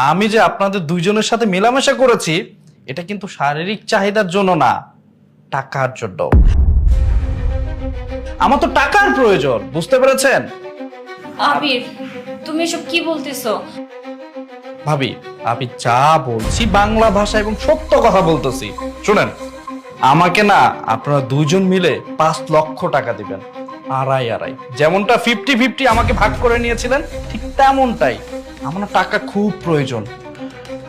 আমি যে আপনাদের দুইজনের সাথে মেলামেশা করেছি এটা কিন্তু শারীরিক চাহিদার জন্য না, টাকার জন্য। আমার তো টাকার প্রয়োজন, বুঝতে পেরেছেন? আবির, তুমি এসব কি বলতেছো? ভাবি, আমি যা বলছি বাংলা ভাষা এবং সত্য কথা বলতেছি। শুনেন, আমাকে না আপনারা দুইজন মিলে 5 লক্ষ টাকা দিবেন, আড়াই আড়াই। যেমনটা 50-50 আমাকে ভাগ করে নিয়েছিলেন ঠিক তেমনটাই। আমার না টাকা খুব প্রয়োজন।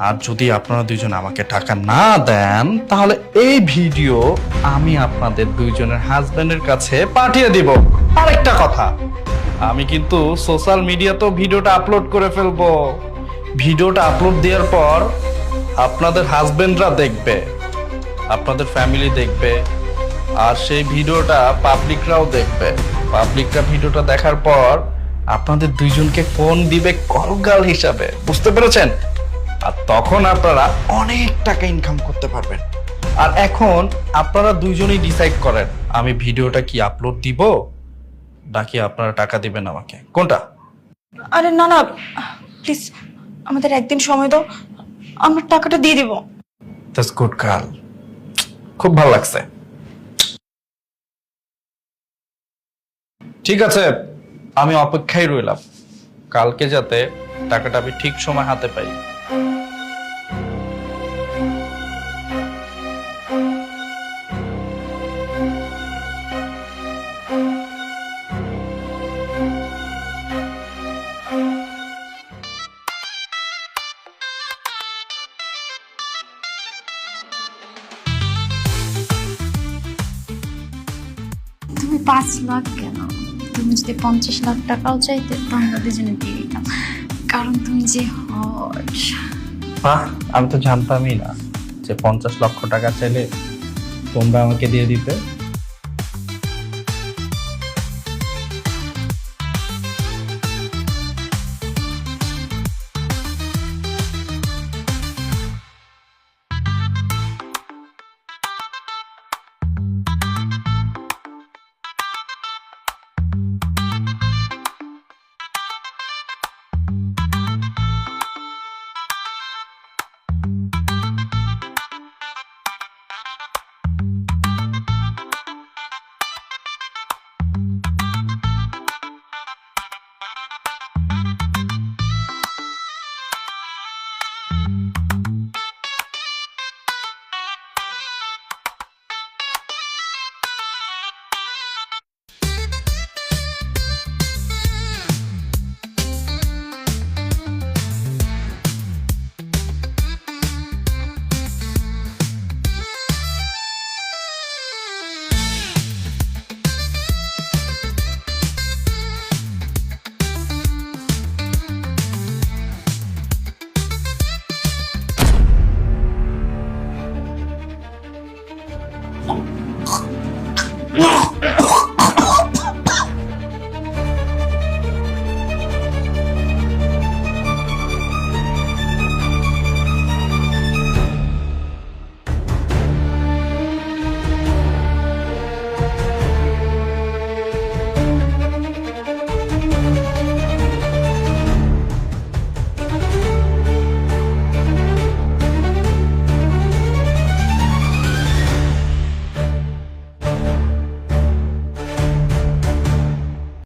আর যদি আপনারা দুইজন আমাকে টাকা না দেন তাহলে এই ভিডিও আমি আপনাদের দুইজনের হাজবেন্ডের কাছে পাঠিয়ে দিব। আরেকটা কথা, আমি কিন্তু সোশ্যাল মিডিয়াতেও ভিডিওটা আপলোড করে ফেলবো। ভিডিওটা আপলোড দেওয়ার পর আপনাদের হাজবেন্ডরা দেখবে, আপনাদের ফ্যামিলি দেখবে, আর সেই ভিডিওটা পাবলিকরাও দেখবে। পাবলিকরা ভিডিওটা দেখার পর আপনাদের দুইজনকে ফোন দিবে কলগাল হিসাবে, বুঝতে পেরেছেন? আর তখন আপনারা অনেক টাকা ইনকাম করতে পারবেন। আর এখন আপনারা দুইজনেই ডিসাইড করেন, আমি ভিডিওটা কি আপলোড দিব নাকি আপনারা টাকা দিবেন আমাকে, কোনটা? আরে না না, প্লিজ আমাদের একদিন সময় দাও, আমরা টাকাটা দিয়ে দিব। দ্যাটস গুড গার্ল, খুব ভালো লাগছে। ঠিক আছে, আমি অপেক্ষায় রইলাম, কালকে যাতে টাকাটা আমি ঠিক সময় হাতে পাই। তুমি 5 লাখ কেন? তুমি যদি 50 লাখ টাকাও চাইতে তো আমরা দুজনে দিয়ে দিতাম, কারণ তুমি যে হট। আমি তো জানতামই না যে 50 লক্ষ টাকা চাইলে তোমরা আমাকে দিয়ে দিতে।